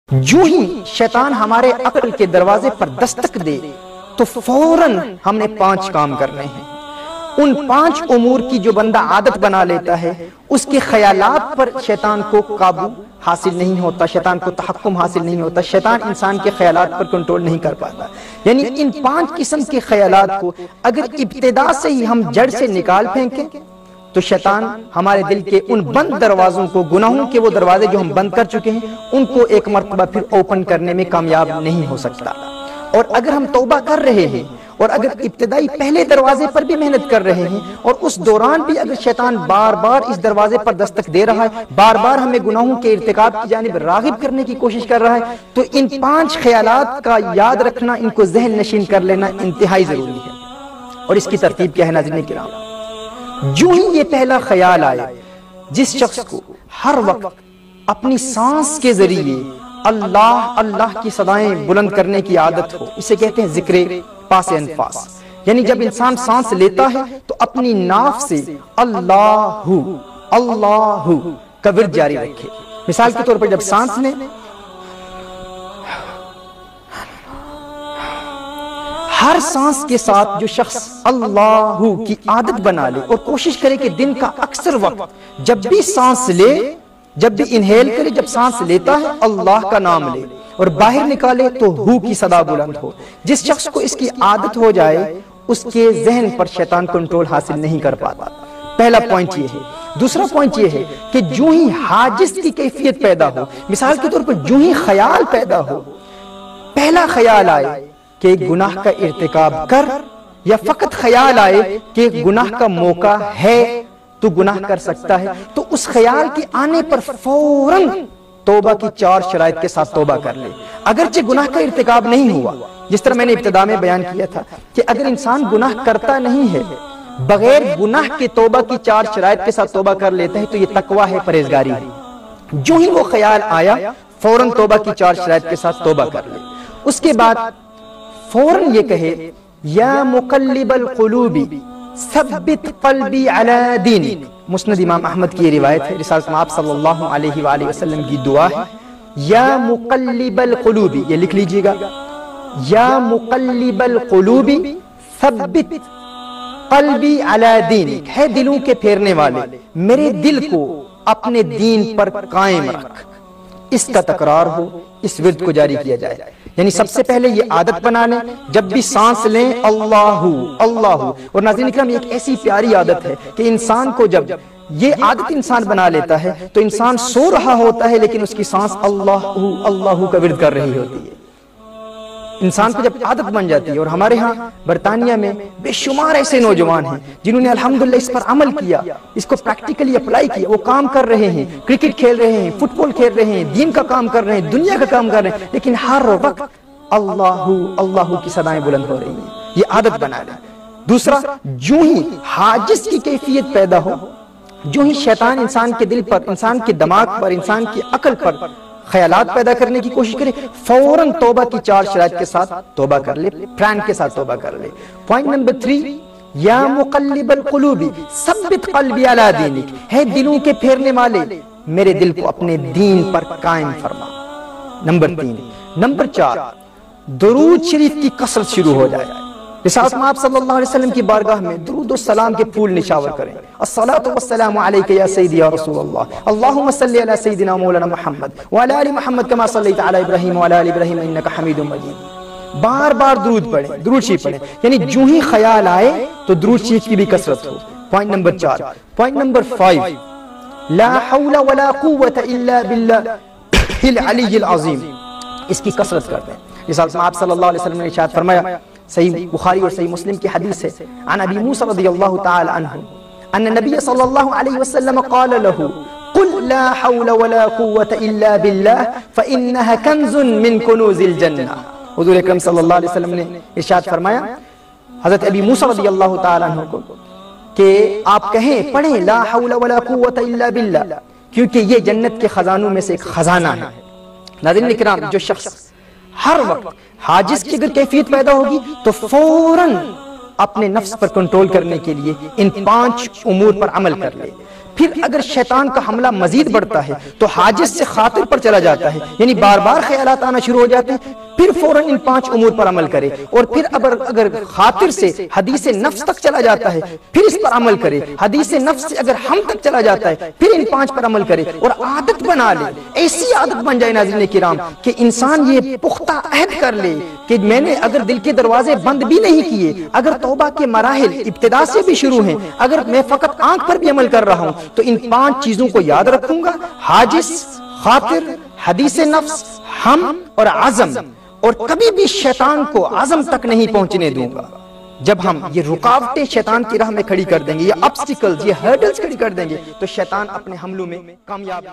جو ہی شیطان ہمارے عقل کے دروازے پر دستک دے تو فوراً ہم نے 5 کام کرنے ہیں۔ ان 5 امور کی جو بندہ عادت بنا لیتا ہے اس کے خیالات پر شیطان کو قابو حاصل نہیں ہوتا، شیطان کو تحکم حاصل نہیں ہوتا، شیطان انسان کے خیالات پر کنٹرول نہیں کر پاتا۔ یعنی ان 5 قسم کے خیالات کو اگر ابتدا سے ہی ہم جڑ سے نکال پھینکیں تو شیطان ہمارے دل کے ان بند دروازوں کو، گناہوں کے وہ دروازے جو ہم بند کر چکے ہیں، ان کو ایک مرتبہ پھر اوپن کرنے میں کامیاب نہیں ہو سکتا۔ اور اگر ہم توبہ کر رہے ہیں اور اگر ابتدائی پہلے دروازے پر بھی محنت کر رہے ہیں اور اس دوران بھی اگر شیطان بار بار اس دروازے پر دستک دے رہا ہے، بار بار ہمیں گناہوں کے ارتکاب کی جانب راغب کرنے کی کوشش کر رہا ہے، تو ان 5 خیالات کا یاد رکھنا، ان کو ذہن نشین کر لینا انتہائی ضروری ہے۔ اور اس کی ترتیب کیا ہے ناظرین کرام؟ جو ہی یہ پہلا خیال آئے، جس شخص کو ہر وقت اپنی سانس کے ذریعے اللہ اللہ کی صدائیں بلند کرنے کی عادت ہو، اسے کہتے ہیں ذکر پاس انفاس۔ یعنی جب انسان سانس لیتا ہے تو اپنی ناف سے اللہ اللہ کا ورد جاری رکھے۔ مثال کے طور پر جب سانس لیں، ہر سانس کے ساتھ جو شخص اللہ کی عادت بنا لے اور کوشش کرے کہ دن کا اکثر وقت جب بھی سانس لے، جب بھی انہیل کرے، جب سانس لیتا ہے اللہ کا نام لے اور باہر نکالے تو ہو کی صدا بلند ہو۔ جس شخص کو اس کی عادت ہو جائے اس کے ذہن پر شیطان کنٹرول حاصل نہیں کر پاتا۔ پہلا پوائنٹ یہ ہے۔ دوسرا پوائنٹ یہ ہے کہ جو ہی حاجز کی کیفیت پیدا ہو، مثال کے طور پر جو ہی خیال پیدا ہو، پہلا خیال آئے کہ گناہ کا ارتکاب کر، یا فقط خیال آئے کہ گناہ کا موقع ہے تو گناہ کر سکتا ہے، تو اس خیال کے آنے پر فوراً توبہ کی 4 شرائط کے ساتھ توبہ کر لے۔ اگرچہ گناہ کا ارتکاب نہیں ہوا، جس طرح میں نے ابتدا میں بیان کیا تھا کہ اگر انسان گناہ کرتا نہیں ہے، بغیر گناہ کے توبہ کی 4 شرائط کے ساتھ توبہ کر لیتا ہے تو یہ تقویٰ ہے، پرہیزگاری ہے۔ جو ہی وہ خیال آیا فوراً توبہ کی 4 شرائط کے ساتھ توبہ کر لے۔ اس کے بعد فوراً یہ کہے یا مقلب القلوب ثبت قلبی علی دینک۔ مسند امام احمد کی یہ روایت ہے، رسالت آپ صلی اللہ علیہ وآلہ وسلم کی دعا ہے، یا مقلب القلوب، یہ لکھ لیجئے گا، یا مقلب القلوب ثبت قلبی علی دینک، ہے دلوں کے پھیرنے والے، میرے دل کو اپنے دین پر قائم رکھ۔ اس کا تکرار ہو، اس ورد کو جاری کیا جائے۔ یعنی سب سے پہلے یہ عادت بنا لیں، جب بھی سانس لیں اللہ اللہ۔ اور ناظرین اکرام، یہ ایک ایسی پیاری عادت ہے کہ انسان کو جب یہ عادت انسان بنا لیتا ہے تو انسان سو رہا ہوتا ہے لیکن اس کی سانس اللہ اللہ کا ورد کر رہی ہوتی ہے۔ انسان کو جب عادت بن جاتی ہے، اور ہمارے ہاں برطانیہ میں بے شمار ایسے نوجوان ہیں جنہوں نے الحمدللہ اس پر عمل کیا، اس کو پریکٹیکلی اپلائی کیا، وہ کام کر رہے ہیں، کرکٹ کھیل رہے ہیں، فٹ بال کھیل رہے ہیں، دین کا کام کر رہے ہیں، دنیا کا کام کر رہے ہیں، لیکن ہر وقت اللہ اللہ کی صدائیں بلند ہو رہی ہیں۔ یہ عادت بنا لیں۔ دوسرا، جو ہی حاجز کی کیفیت پیدا ہو، جو ہی شیطان انسان کے دل پر، انسان کے دماغ پر، انسان کی عقل پر خیالات پیدا کرنے کی کوشش کرے، فوراً توبہ کی 4 شرائط کے ساتھ توبہ کر لے، پلان کے ساتھ توبہ کر لے۔ پوائنٹ نمبر 3، یا مقلب القلوب ثبت قلبی علی دینک، ہے دلوں کے پھیرنے والے، میرے دل کو اپنے دین پر قائم فرما۔ نمبر 3۔ نمبر 4، درود شریف کی کثرت شروع ہو جائے۔ رسالت آپ صلی اللہ علیہ وسلم کی بارگاہ میں درود و سلام کے پھول نشاور کریں۔ الصلاۃ والسلام علیک یا سیدی یا رسول اللہ، اللہم صلی علی سیدنا مولانا محمد وعلی آل محمد کما صلیت علی ابراہیم وعلی آل ابراہیم انک حمید مجید۔ بار بار درود پڑھیں، درود شریف پڑھیں، یعنی جو ہی خیال آئے تو درود شریف کی بھی کثرت ہو۔ Point number 4۔ پوائنٹ نمبر 5، لا حول ولا قوة الا باللہ العلی العظیم، اس کی کثرت کرتے ہیں۔ رسالت آپ صلی اللہ علیہ وسلم نے ارشاد فرمایا، صحیح بخاری اور صحیح مسلم کی حدیث ہے، عن ابی موسیٰ رضی اللہ تعالی عنہ ان النبی صلی اللہ علیہ وسلم قال له قل لا حول ولا قوة الا باللہ فإنها کنز من کنوز الجنہ۔ حضور اکرم صلی اللہ علیہ وسلم نے ارشاد فرمایا حضرت ابی موسیٰ رضی اللہ تعالی عنہ کو کہ آپ کہیں، پڑھیں لا حول ولا قوة الا باللہ، کیونکہ یہ جنت کے خزانوں میں سے ایک خزانہ ہے۔ ناظرین اکرام، جو شخص ہر وقت حاجز کی اگر کیفیت پیدا ہوگی تو فوراً اپنے نفس پر کنٹرول کرنے کے لیے ان 5 امور پر عمل کر لے۔ پھر اگر شیطان کا حملہ مزید بڑھتا ہے تو حاجز سے خاطر پر چلا جاتا ہے، یعنی بار بار خیالات آنا شروع ہو جاتے ہیں، پھر فوراً ان 5 امور پر عمل کرے، اور پھر اگر خاطر سے حدیث نفس تک چلا جاتا ہے پھر اس پر عمل کرے، حدیث نفس سے اگر ہم تک چلا جاتا ہے پھر ان 5 پر عمل کرے اور عادت بنا لے، ایسی عادت بن جائے ناظرین کرام کہ انسان یہ پختہ عہد کر لے کہ میں نے اگر دل کے دروازے بند بھی نہیں کیے، اگر توبہ کے مراحل ابتدا سے بھی شروع ہیں، اگر میں فقط آنکھ پر بھی عمل کر رہا ہوں تو ان 5 چیزوں کو یاد رکھوں گا، حاجز، خاطر، حدیث نفس، ہم اور عزم، اور کبھی بھی شیطان کو عزم تک نہیں پہنچنے دوں گا۔ جب ہم یہ رکاوٹیں شیطان کی راہ میں کھڑی کر دیں گے، یہ obstacles، یہ hurdles کھڑی کر دیں گے تو شیطان اپنے حملوں میں کامیاب